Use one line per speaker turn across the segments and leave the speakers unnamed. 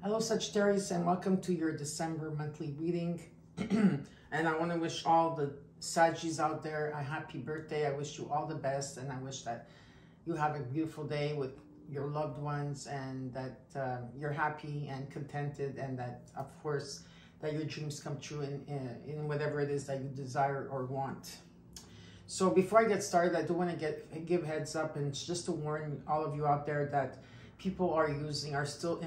Hello Sagittarius, and welcome to your December monthly reading. And I want to wish all the Saggies out there a happy birthday. I wish you all the best, and I wish that you have a beautiful day with your loved ones, and that you're happy and contented, and that, of course, that your dreams come true in whatever it is that you desire or want. So before I get started, I do want to give heads up, and just to warn all of you out there that people are still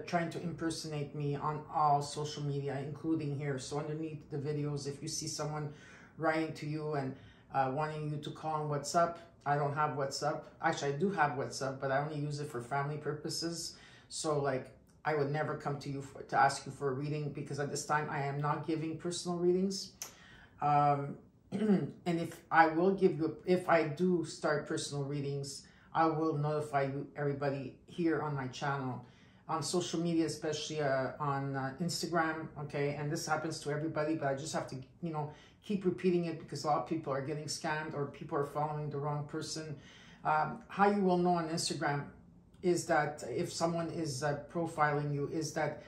trying to impersonate me on all social media, including here. So underneath the videos, if you see someone writing to you and wanting you to call on WhatsApp, I don't have WhatsApp. Actually, I do have WhatsApp, but I only use it for family purposes. So like, I would never come to you to ask you for a reading, because at this time I am not giving personal readings. And if I do start personal readings, I will notify you, everybody here on my channel, on social media, especially on Instagram, okay? And this happens to everybody, but I just have to, keep repeating it, because a lot of people are getting scammed, or people are following the wrong person. How you will know on Instagram is that if someone is profiling you, is that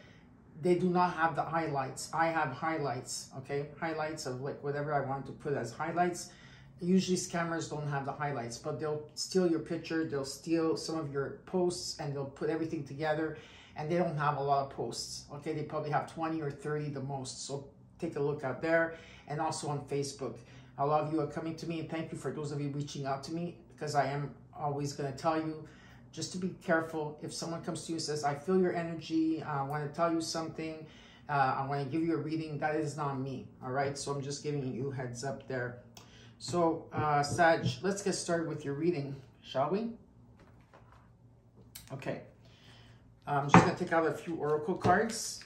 they do not have the highlights. I have highlights, okay? Highlights of like whatever I want to put as highlights. Usually scammers don't have the highlights, but they'll steal your picture, they'll steal some of your posts, and they'll put everything together, and they don't have a lot of posts, okay? They probably have 20 or 30 the most, so take a look out there. And also on Facebook. A lot of you are coming to me, and thank you for those of you reaching out to me, because I am always going to tell you just to be careful. If someone comes to you and says, I feel your energy, I want to tell you something, I want to give you a reading, that is not me, all right? So I'm just giving you heads up there. So, Sag, let's get started with your reading, shall we? Okay. I'm just going to take out a few oracle cards.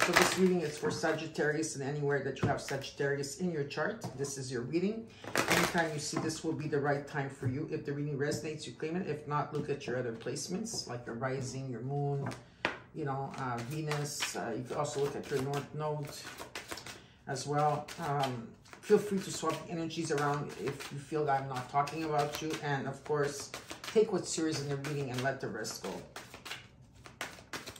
So this reading is for Sagittarius, and anywhere that you have Sagittarius in your chart, this is your reading. Anytime you see this will be the right time for you. If the reading resonates, you claim it. If not, look at your other placements, like your rising, your moon, Venus. You can also look at your North Node as well. Feel free to swap the energies around if you feel that I'm not talking about you. And of course, take what's serious in the reading and let the rest go.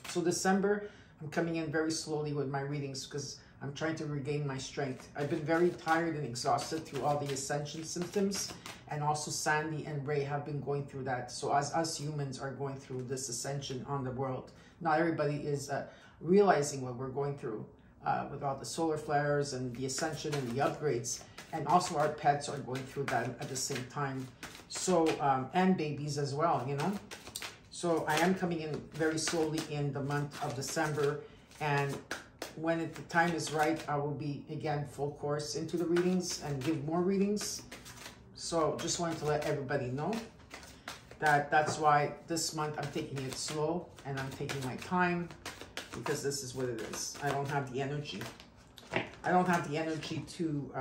So December, I'm coming in very slowly with my readings because I'm trying to regain my strength. I've been very tired and exhausted through all the ascension symptoms. And also Sandy and Ray have been going through that. So as us humans are going through this ascension on the world, not everybody is realizing what we're going through. With all the solar flares and the ascension and the upgrades, and also our pets are going through that at the same time. So and babies as well, So I am coming in very slowly in the month of December, and when the time is right, I will be again full course into the readings and give more readings. So just wanted to let everybody know that that's why this month I'm taking it slow and I'm taking my time, because this is what it is. I don't have the energy. I don't have the energy to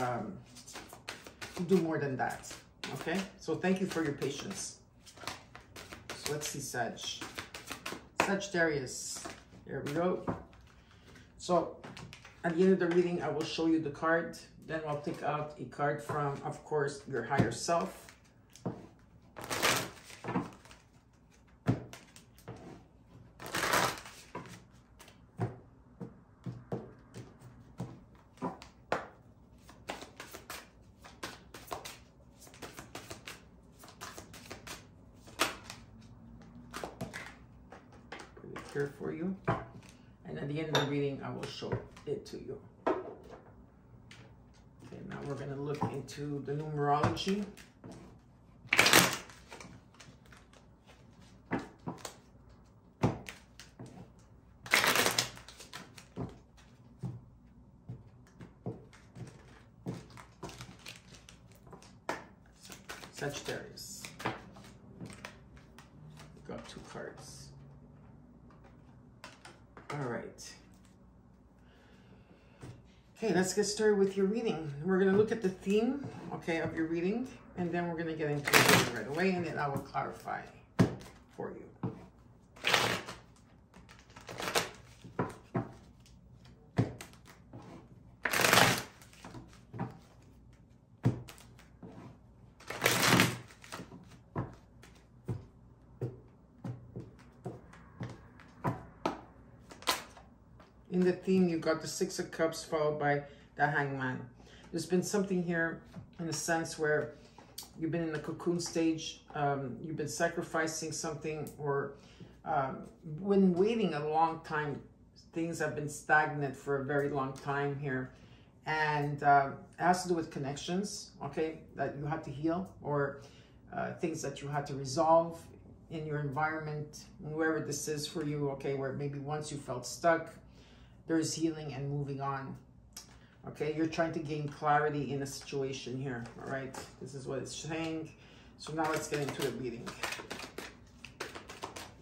do more than that. Okay? So thank you for your patience. So let's see, Sagittarius. There we go. So at the end of the reading, I will show you the card. Then I'll pick out a card from, of course, your higher self. Here for you, and at the end of the reading I will show it to you. Okay, now we're going to look into the numerology. Sagittarius. We've got two cards. All right. Okay, let's get started with your reading. We're going to look at the theme, okay, of your reading, and then we're going to get into the reading right away, and then I will clarify for you. In the theme, you got the Six of Cups followed by the Hangman. There's been something here in a sense where you've been in the cocoon stage, you've been sacrificing something, or when waiting a long time, things have been stagnant for a very long time here. And it has to do with connections, okay, that you had to heal, or things that you had to resolve in your environment, wherever this is for you, okay, where maybe once you felt stuck, there's healing and moving on. Okay, you're trying to gain clarity in a situation here, all right? This is what it's saying. So now let's get into the reading.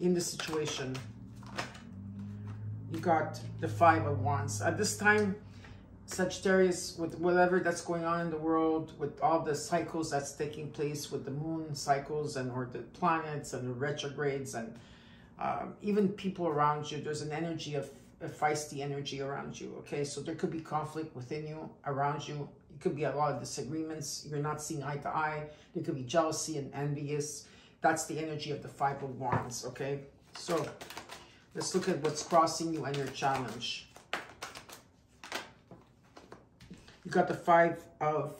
In the situation, you got the Five of Wands. At this time, Sagittarius, with whatever that's going on in the world, with all the cycles that's taking place, with the moon cycles and or the planets and the retrogrades, and even people around you, there's an energy of a feisty energy around you, okay? So there could be conflict within you, around you. It could be a lot of disagreements. You're not seeing eye to eye. There could be jealousy and envious. That's the energy of the Five of Wands, okay? So let's look at what's crossing you and your challenge. You got the Five of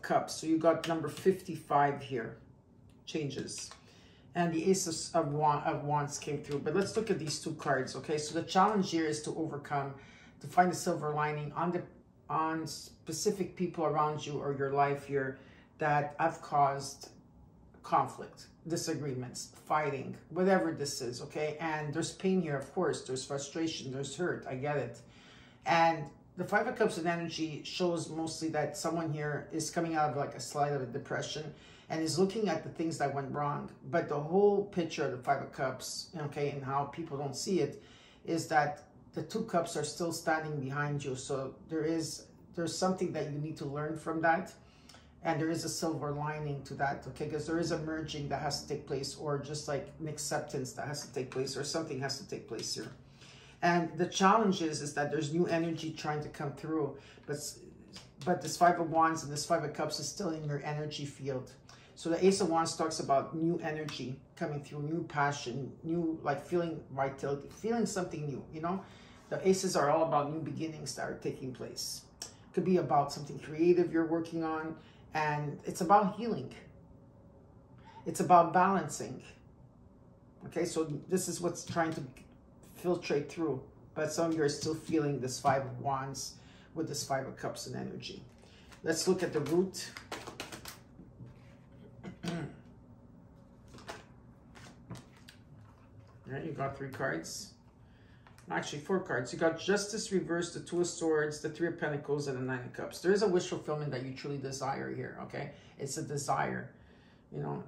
Cups. So you got number 55 here. Changes. And the Ace of Wands came through. But let's look at these two cards, okay? So the challenge here is to overcome, to find a silver lining on specific people around you or your life here that have caused conflict, disagreements, fighting, whatever this is, okay? And there's pain here, of course. There's frustration, there's hurt. I get it. And the Five of Cups in energy shows mostly that someone here is coming out of like a slide of a depression and is looking at the things that went wrong. But the whole picture of the Five of Cups, okay, and how people don't see it, is that the two cups are still standing behind you. So there's something that you need to learn from that. And there is a silver lining to that, okay? Because there is a merging that has to take place, or just like an acceptance that has to take place, or something has to take place here. And the challenge is that there's new energy trying to come through. But this Five of Wands and this Five of Cups is still in your energy field. So the Ace of Wands talks about new energy coming through, new passion, new, like feeling vitality, feeling something new, you know? The Aces are all about new beginnings that are taking place. It could be about something creative you're working on, and it's about healing. It's about balancing. Okay, so this is what's trying to filtrate through. But some of you are still feeling this Five of Wands with this Five of Cups in energy. Let's look at the root. Right, you got 3 cards. Actually, 4 cards. You got Justice reversed, the Two of Swords, the Three of Pentacles, and the Nine of Cups. There is a wish fulfillment that you truly desire here, okay? It's a desire. You know,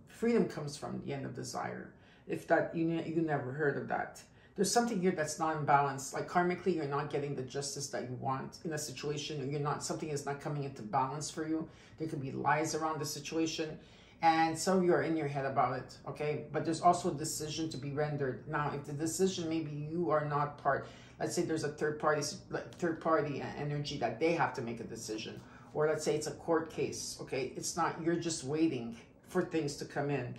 freedom comes from the end of desire. If that, you never heard of that. There's something here that's not in balance. Like karmically, you're not getting the justice that you want in a situation. Or you're not, something is not coming into balance for you. There could be lies around the situation. And some of you are in your head about it, okay? But there's also a decision to be rendered. Now, if the decision, maybe you are not part, let's say there's a third party energy that they have to make a decision. Or let's say it's a court case, okay? It's not, you're just waiting for things to come in.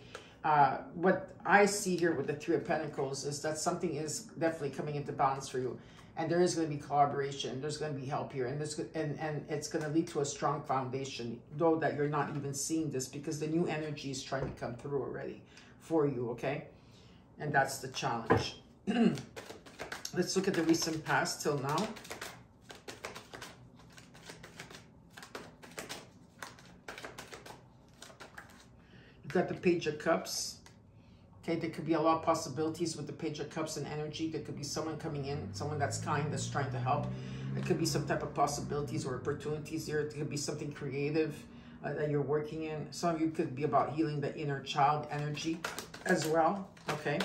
What I see here with the Three of Pentacles is that something is definitely coming into balance for you. And there is going to be collaboration. There's going to be help here. And it's going to lead to a strong foundation, though that you're not even seeing this because the new energy is trying to come through already for you, okay? And that's the challenge. Let's look at the recent past till now. You've got the Page of Cups. Okay, there could be a lot of possibilities with the Page of Cups and energy. There could be someone coming in, someone that's kind, that's trying to help. There could be some type of possibilities or opportunities here. There could be something creative that you're working in. Some of you could be about healing the inner child energy as well. Okay,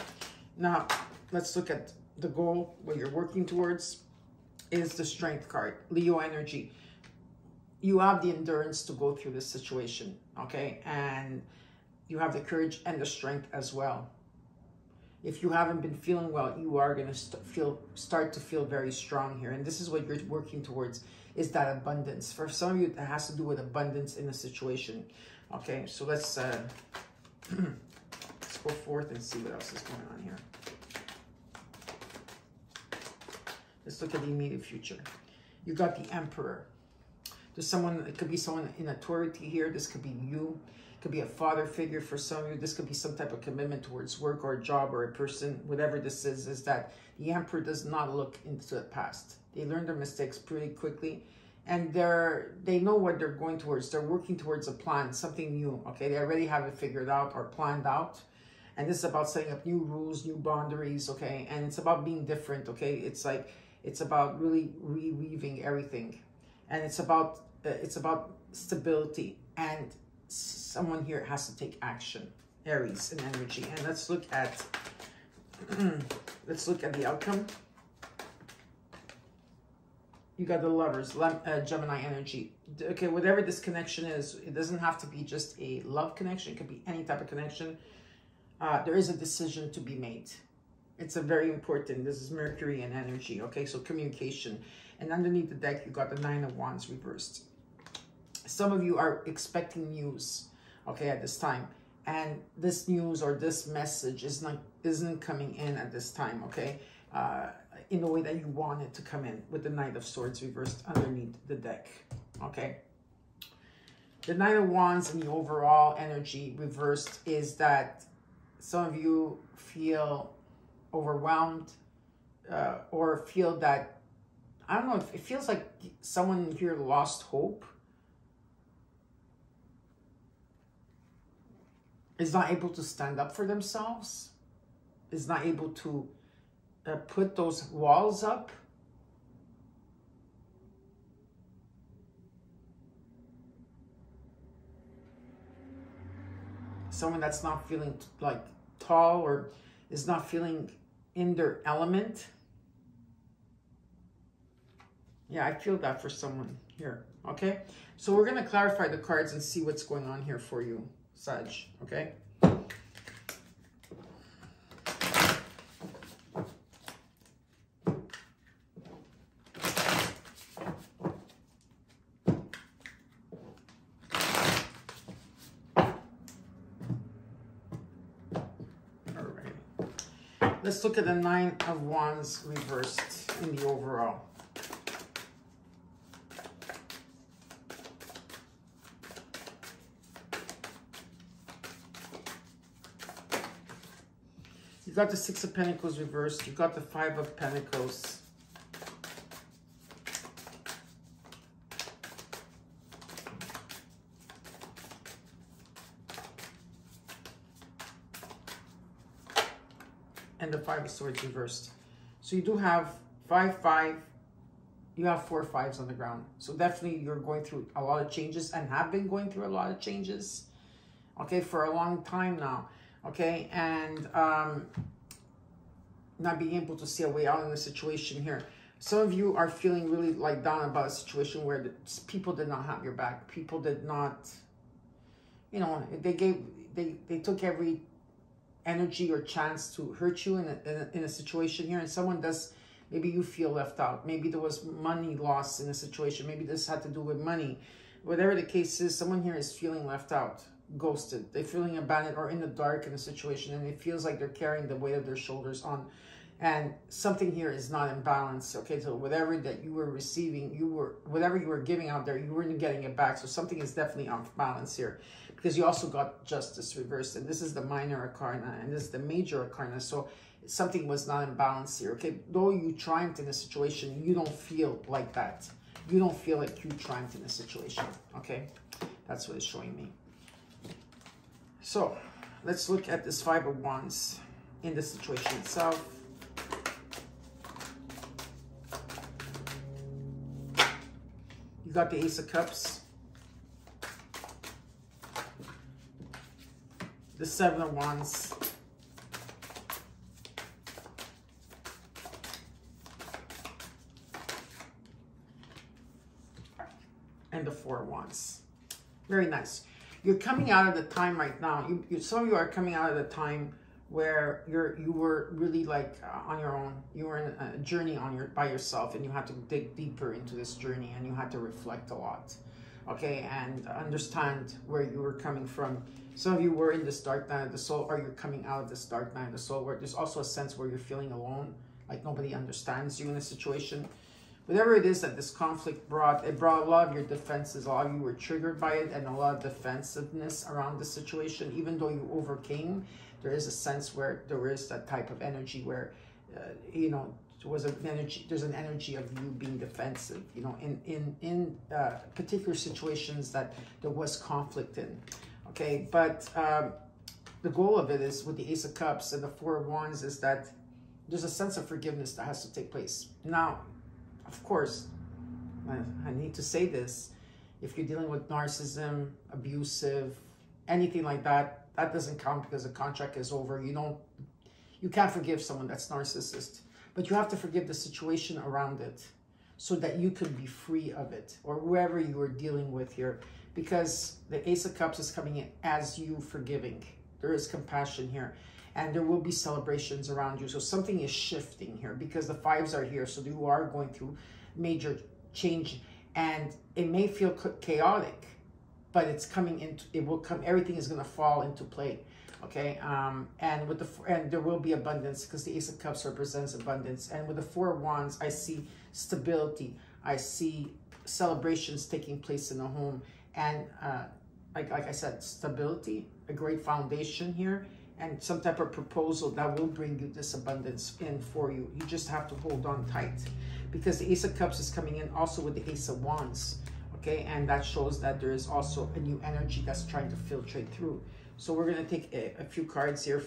now let's look at the goal, what you're working towards is the Strength card, Leo energy. You have the endurance to go through this situation, okay? And you have the courage and the strength as well. If you haven't been feeling well, you are going to start to feel very strong here. And this is what you're working towards, is that abundance. For some of you, that has to do with abundance in a situation. Okay, so let's go forth and see what else is going on here. Let's look at the immediate future. You got the Emperor. There's someone, it could be someone in authority here. This could be you. It could be a father figure for some of you. This could be some type of commitment towards work or a job or a person. Whatever this is that the Emperor does not look into the past. They learn their mistakes pretty quickly. And they know what they're going towards. They're working towards a plan, something new, okay? They already have it figured out or planned out. And this is about setting up new rules, new boundaries, okay? And it's about being different, okay? It's like, it's about really reweaving everything. And it's about stability. And someone here has to take action. Aries in energy. And let's look at the outcome. You got the Lovers, Gemini energy. Okay, whatever this connection is, it doesn't have to be just a love connection. It could be any type of connection. There is a decision to be made. It's a very important. This is Mercury and energy. Okay, so communication. And underneath the deck, you got the Nine of Wands reversed. Some of you are expecting news, okay, at this time. And this news or this message isn't coming in at this time, okay? In the way that you want it to come in, with the Knight of Swords reversed underneath the deck, okay? The Nine of Wands and the overall energy reversed is that some of you feel overwhelmed or feel that, I don't know, it feels like someone here lost hope, is not able to stand up for themselves, is not able to put those walls up. Someone that's not feeling like tall or is not feeling in their element. Yeah, I feel that for someone here, okay? So we're going to clarify the cards and see what's going on here for you, Sag, okay? Let's look at the Nine of Wands reversed in the overall. You got the Six of Pentacles reversed. You got the Five of Pentacles. And the Five of Swords reversed. So you do have 5, 5. You have 4 5s on the ground. So definitely you're going through a lot of changes and have been going through a lot of changes. Okay, for a long time now. Okay, and not being able to see a way out in the situation here. Some of you are feeling really like down about a situation where people did not have your back. People did not, you know, they took every energy or chance to hurt you in a situation here, and someone does, maybe you feel left out, maybe there was money lost in a situation, maybe this had to do with money, whatever the case is, someone here is feeling left out, ghosted, they're feeling abandoned or in the dark in a situation, and it feels like they're carrying the weight of their shoulders on, and something here is not in balance. Okay, so whatever that you were receiving, whatever you were giving out there, you weren't getting it back, so something is definitely off balance here. Because you also got Justice reversed, and this is the minor arcana, and this is the major arcana, so something was not in balance here, okay? Though you triumphed in a situation, you don't feel like that. You don't feel like you triumphed in a situation, okay? That's what it's showing me. So, let's look at this Five of Wands in the situation itself. You got the Ace of Cups. The Seven of Wands. And the Four of Wands. Very nice. You're coming out of the time right now. Some of you are coming out of the time where you were really like on your own. You were in a journey by yourself, and you had to dig deeper into this journey, and you had to reflect a lot. Okay, and understand where you were coming from. Some of you were in this dark night of the soul, or you're coming out of this dark night of the soul, where there's also a sense where you're feeling alone, like nobody understands you in a situation. Whatever it is that this conflict brought, it brought a lot of your defenses. A lot of you were triggered by it, and a lot of defensiveness around the situation. Even though you overcame, there is a sense where there is that type of energy where, you know, there's an energy of you being defensive, you know, in particular situations that there was conflict in. Okay, but the goal of it is with the Ace of Cups and the Four of Wands is that there's a sense of forgiveness that has to take place. Now, of course, I need to say this, if you're dealing with narcissism, abusive, anything like that, that doesn't count because the contract is over. You can't forgive someone that's narcissist, but you have to forgive the situation around it so that you can be free of it, or whoever you are dealing with here, because the Ace of Cups is coming in as you forgiving. There is compassion here. And there will be celebrations around you. So something is shifting here because the fives are here. So you are going through major change. And it may feel chaotic, but it's coming into, it will come, everything is going to fall into play. Okay. And there will be abundance because the Ace of Cups represents abundance. And with the Four of Wands, I see stability. I see celebrations taking place in the home. And like I said, stability, a great foundation here. And some type of proposal that will bring you this abundance in for you. You just have to hold on tight because the Ace of Cups is coming in also with the Ace of Wands. Okay, and that shows that there is also a new energy that's trying to filtrate through. So we're going to take a few cards here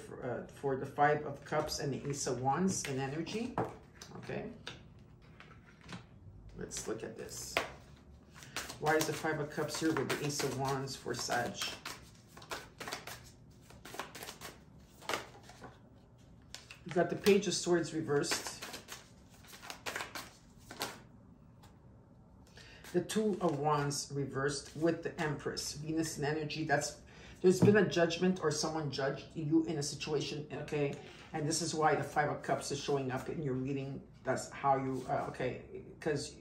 for the Five of Cups and the Ace of Wands in energy. Okay, let's look at this. Why is the Five of Cups here with the Ace of Wands for Sag? You've got the Page of Swords reversed. The Two of Wands reversed with the Empress. Venus in energy. There's been a judgment or someone judged you in a situation, okay? And this is why the Five of Cups is showing up in your reading. That's how you, okay, because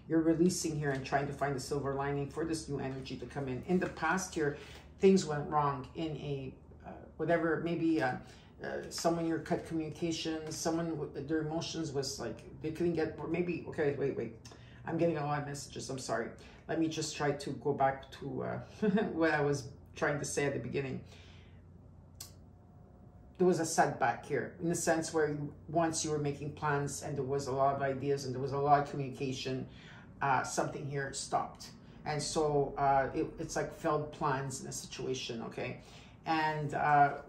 you're releasing here and trying to find the silver lining for this new energy to come in. In the past here, things went wrong in a, whatever, maybe, someone your cut communication, someone their emotions was like they couldn't get, or maybe, okay, wait, I'm getting a lot of messages, I'm sorry. Let me just try to go back to what I was trying to say at the beginning. There was a setback here in the sense where once you were making plans and there was a lot of ideas and there was a lot of communication, something here stopped. And so it's like failed plans in a situation, okay? And,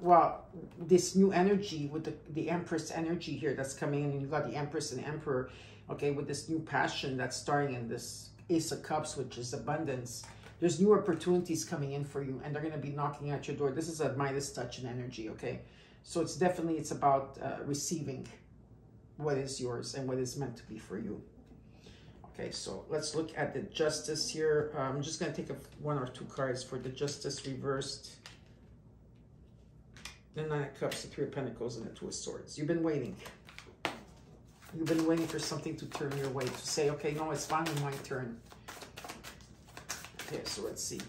well, this new energy with the Empress energy here that's coming in, and you've got the Empress and Emperor, okay, with this new passion that's starting in this Ace of Cups, which is abundance. There's new opportunities coming in for you, and they're going to be knocking at your door. This is a Midas touch in energy, okay? So it's about receiving what is yours and what is meant to be for you. Okay, so let's look at the Justice here. I'm just going to take one or two cards for the Justice reversed. The Nine of Cups, the Three of Pentacles, and the Two of Swords. You've been waiting. You've been waiting for something to turn your way, to say, okay, no, it's finally my turn. Okay, so let's see.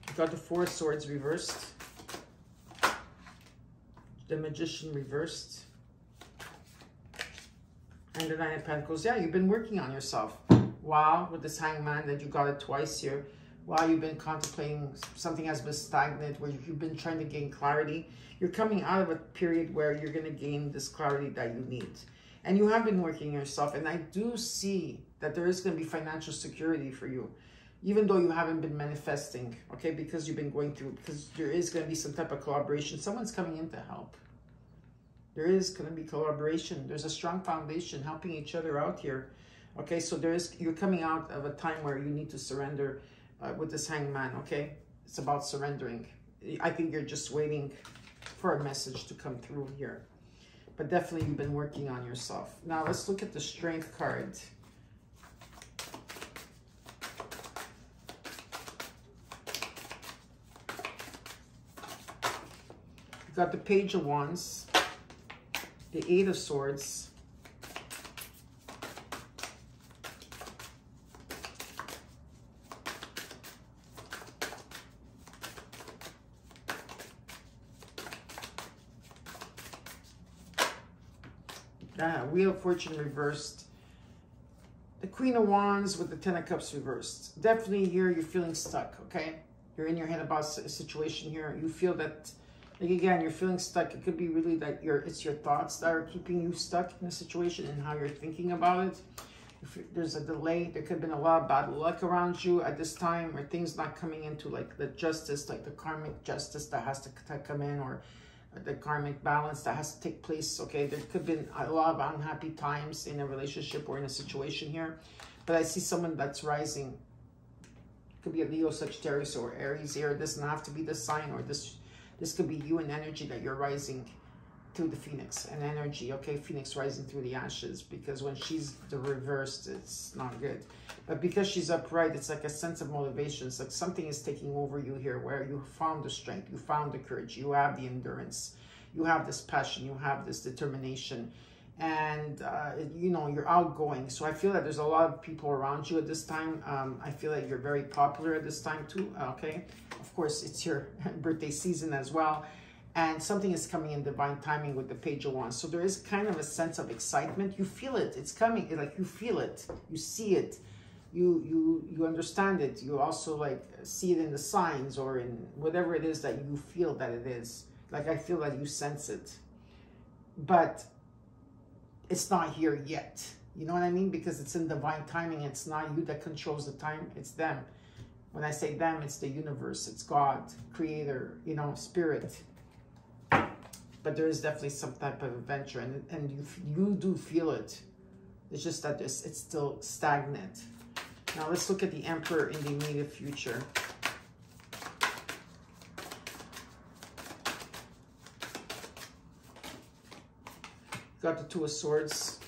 You've got the Four of Swords reversed. The Magician reversed. And the Nine of Pentacles. Yeah, you've been working on yourself. Wow, with this Hangman that you got it twice here. Wow, you've been contemplating, something has been stagnant, where you've been trying to gain clarity. You're coming out of a period where you're going to gain this clarity that you need. And you have been working on yourself. And I do see that there is going to be financial security for you. Even though you haven't been manifesting, okay, because you've been going through, because there is going to be some type of collaboration. Someone's coming in to help. There is going to be collaboration. There's a strong foundation helping each other out here. Okay, so you're coming out of a time where you need to surrender with this Hangman, okay? It's about surrendering. I think you're just waiting for a message to come through here. But definitely you've been working on yourself. Now let's look at the Strength card. You've got the Page of Wands, the Eight of Swords, Wheel of Fortune reversed. The Queen of Wands with the Ten of Cups reversed. Definitely here you're feeling stuck, okay? You're in your head about a situation here. You feel that, like again, you're feeling stuck. It could be really that it's your thoughts that are keeping you stuck in a situation and how you're thinking about it. If there's a delay, there could have been a lot of bad luck around you at this time, or things not coming into like the justice, like the karmic justice that has to come in, or the karmic balance that has to take place, okay? There could have been a lot of unhappy times in a relationship or in a situation here, but I see someone that's rising. It could be a Leo, Sagittarius, or Aries here. It doesn't have to be the sign, or this could be you in energy that you're rising through the Phoenix and energy, okay? Phoenix rising through the ashes, because when she's the reversed, it's not good. But because she's upright, it's like a sense of motivation. It's like something is taking over you here, where you found the strength, you found the courage, you have the endurance, you have this passion, you have this determination, and you know, you're outgoing. So I feel that there's a lot of people around you at this time. I feel like you're very popular at this time too, okay? Of course, it's your birthday season as well. And something is coming in divine timing with the Page of Wands. So there is kind of a sense of excitement. You feel it. It's coming. Like you feel it. You see it. You understand it. You also like see it in the signs, or in whatever it is that you feel that it is. Like I feel that you sense it. But it's not here yet. You know what I mean? Because it's in divine timing. It's not you that controls the time. It's them. When I say them, it's the universe. It's God, Creator, you know, Spirit. But there is definitely some type of adventure, and you do feel it. It's just that it's still stagnant. Now let's look at the Emperor in the immediate future. Got the Two of Swords.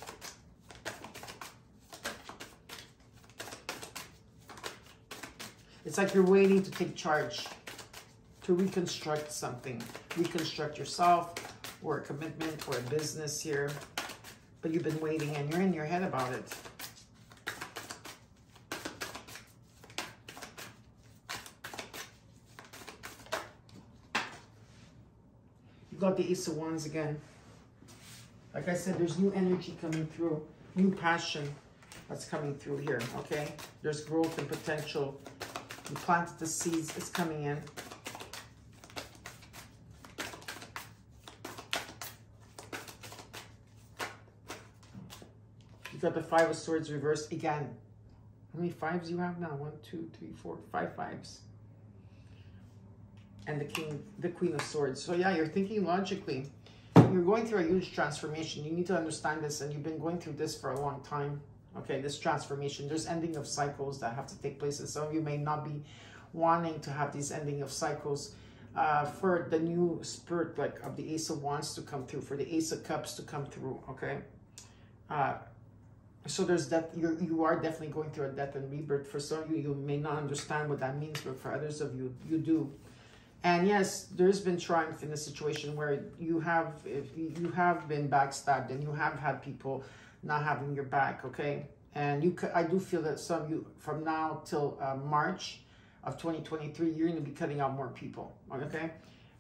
It's like you're waiting to take charge, to reconstruct something, reconstruct yourself, or a commitment, or a business here. But you've been waiting, and you're in your head about it. You got the Ace of Wands again. Like I said, there's new energy coming through, new passion that's coming through here, okay? There's growth and potential. You planted the seeds, it's coming in. You got the Five of Swords reversed again. How many fives you have now? 1, 2, 3, 4, 5 fives. And the Queen of Swords. So yeah, you're thinking logically. You're going through a huge transformation. You need to understand this, and you've been going through this for a long time. Okay, this transformation. There's ending of cycles that have to take place, and some of you may not be wanting to have these ending of cycles. For the new spirit, like of the Ace of Wands to come through, for the Ace of Cups to come through, okay? So there's death. You are definitely going through a death and rebirth. For some of you, you may not understand what that means, but for others of you, you do. And yes, there's been triumph in a situation where you have been backstabbed, and you have had people not having your back, okay? And I do feel that some of you, from now till March of 2023, you're going to be cutting out more people, okay?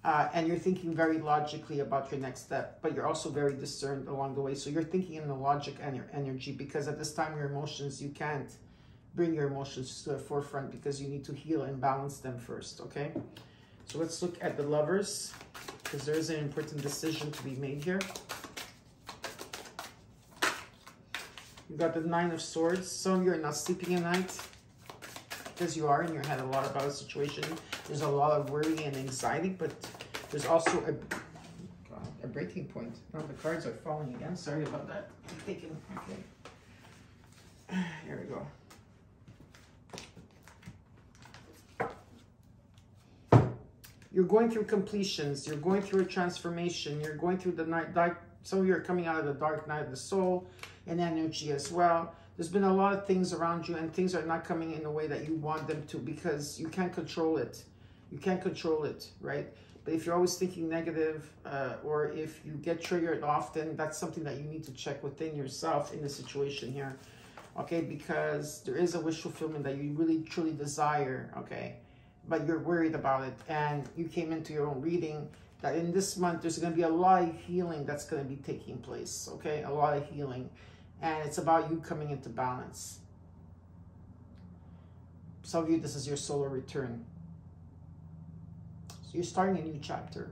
And you're thinking very logically about your next step, but you're also very discerned along the way. So you're thinking in the logic and your energy, because at this time, your emotions, you can't bring your emotions to the forefront, because you need to heal and balance them first, okay? So let's look at the Lovers, because there is an important decision to be made here. You've got the Nine of Swords. Some of you are not sleeping at night, because you are in your head a lot about a situation. There's a lot of worry and anxiety, but there's also a breaking point. Oh, the cards are falling again. Sorry about that. I'm thinking, okay. Here we go. You're going through completions. You're going through a transformation. You're going through the dark. Some of you are coming out of the dark night of the soul and energy as well. There's been a lot of things around you, and things are not coming in the way that you want them to, because you can't control it. You can't control it, right? But if you're always thinking negative, or if you get triggered often, that's something that you need to check within yourself in the situation here, okay? Because there is a wish fulfillment that you really, truly desire, okay? But you're worried about it, and you came into your own reading that in this month, there's going to be a lot of healing that's going to be taking place, okay? A lot of healing. And it's about you coming into balance. Some of you, this is your solar return. So you're starting a new chapter.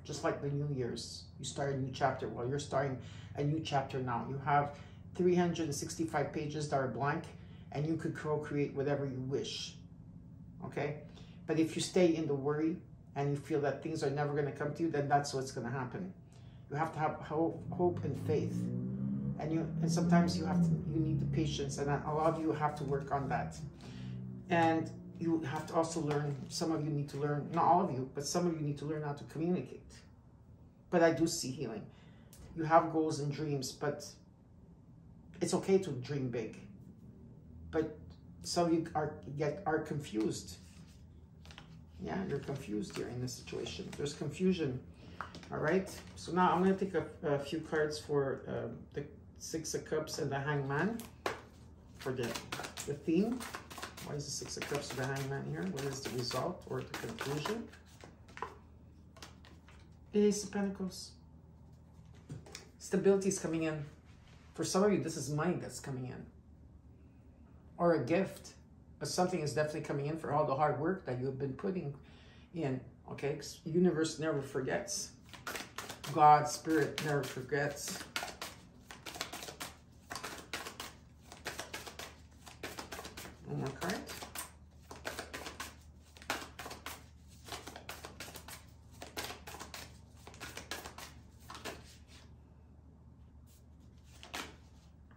Just like the New Year's. You start a new chapter. Well, you're starting a new chapter now. You have 365 pages that are blank, and you could co-create whatever you wish, okay? But if you stay in the worry and you feel that things are never going to come to you, then that's what's going to happen. You have to have hope and faith, and sometimes you need the patience, and a lot of you have to work on that. And you have to also learn. Some of you need to learn, not all of you, but some of you need to learn how to communicate. But I do see healing. You have goals and dreams, but it's okay to dream big. But some of you are confused. Yeah, you're confused here in this situation. There's confusion. All right. So now I'm going to take a few cards for the Six of Cups and the Hangman for the theme. Why is the Six of Cups and the Hangman here? What is the result or the conclusion? Ace of Pentacles. Stability is coming in. For some of you, this is money that's coming in. Or a gift. But something is definitely coming in for all the hard work that you have been putting in. Okay? The universe never forgets. God, Spirit never forgets. One more card.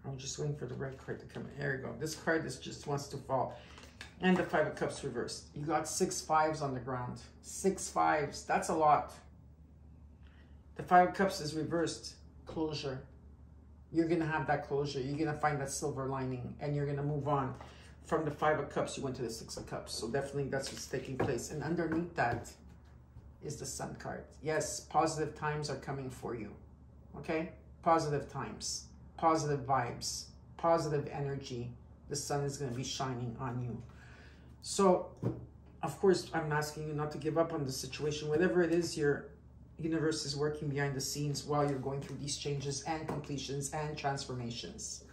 I'm just waiting for the red card to come in. There you go. This card just wants to fall. And the Five of Cups reversed. You got 6 5s on the ground. 6 5s. That's a lot. The Five of Cups is reversed. Closure. You're going to have that closure. You're going to find that silver lining. And you're going to move on. From the Five of Cups, you went to the Six of Cups. So definitely that's what's taking place. And underneath that is the Sun card. Yes, positive times are coming for you. Okay? Positive times. Positive vibes. Positive energy. The sun is going to be shining on you. So, of course, I'm asking you not to give up on the situation. Whatever it is, your universe is working behind the scenes while you're going through these changes and completions and transformations.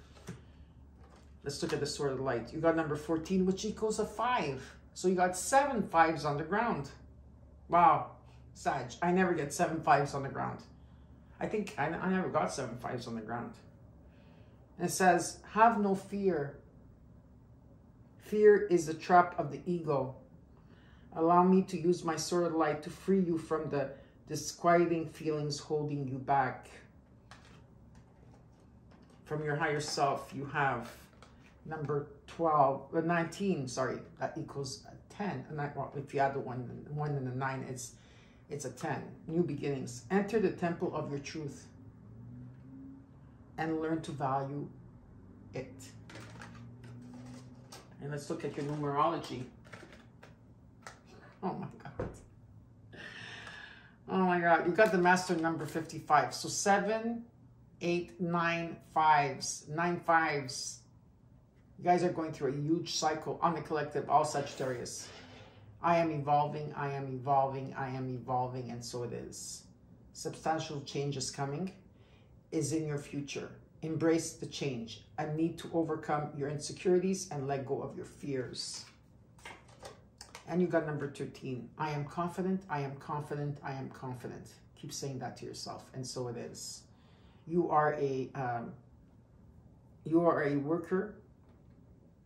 Let's look at the Sword of Light. You got number 14, which equals a 5. So you got 7 5s on the ground. Wow. Sag, I never get 7 5s on the ground. I think I never got 7 5s on the ground. And it says, have no fear. Fear is the trap of the ego. Allow me to use my Sword of Light to free you from the disquieting feelings holding you back. From your higher self, you have number 19, sorry, that equals a 10. And well, if you add the 1 and the 9, it's a 10. New beginnings. Enter the temple of your truth and learn to value it. And let's look at your numerology. Oh my God. Oh my God. You got the master number 55. So 7, 8, 9 5s. 9 5s. You guys are going through a huge cycle on the collective, all Sagittarius. I am evolving, I am evolving, I am evolving, and so it is. Substantial change is coming, is in your future. Embrace the change. A need to overcome your insecurities and let go of your fears. And you got number 13. I am confident, I am confident, I am confident. Keep saying that to yourself, and so it is. You are a worker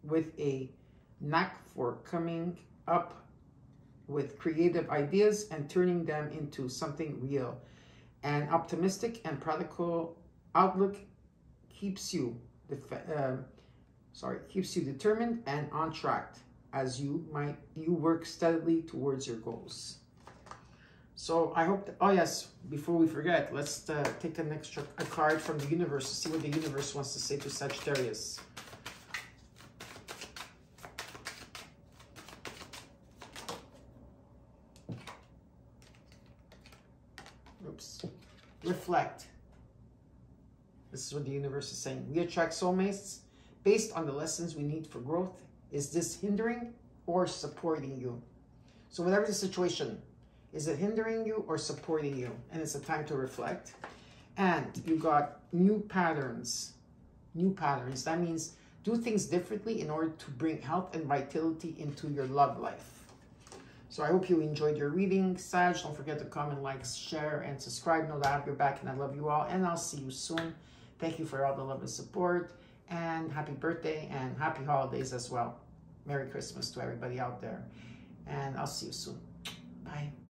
with a knack for coming up with creative ideas and turning them into something real. An optimistic and practical outlook keeps you determined and on track as you work steadily towards your goals. So I hope that, oh yes, before we forget, let's take a card from the universe to see what the universe wants to say to Sagittarius. Oops. Reflect. This is what the universe is saying. We attract soulmates based on the lessons we need for growth. Is this hindering or supporting you? So whatever the situation, Is it hindering you or supporting you? And it's a time to reflect. And you got new patterns. New patterns. That means do things differently in order to bring health and vitality into your love life. So I hope you enjoyed your reading, Sag. Don't forget to comment, like, share, and subscribe. Know that I have your back, and I love you all. And I'll see you soon. Thank you for all the love and support. And happy birthday and happy holidays as well. Merry Christmas to everybody out there. And I'll see you soon. Bye.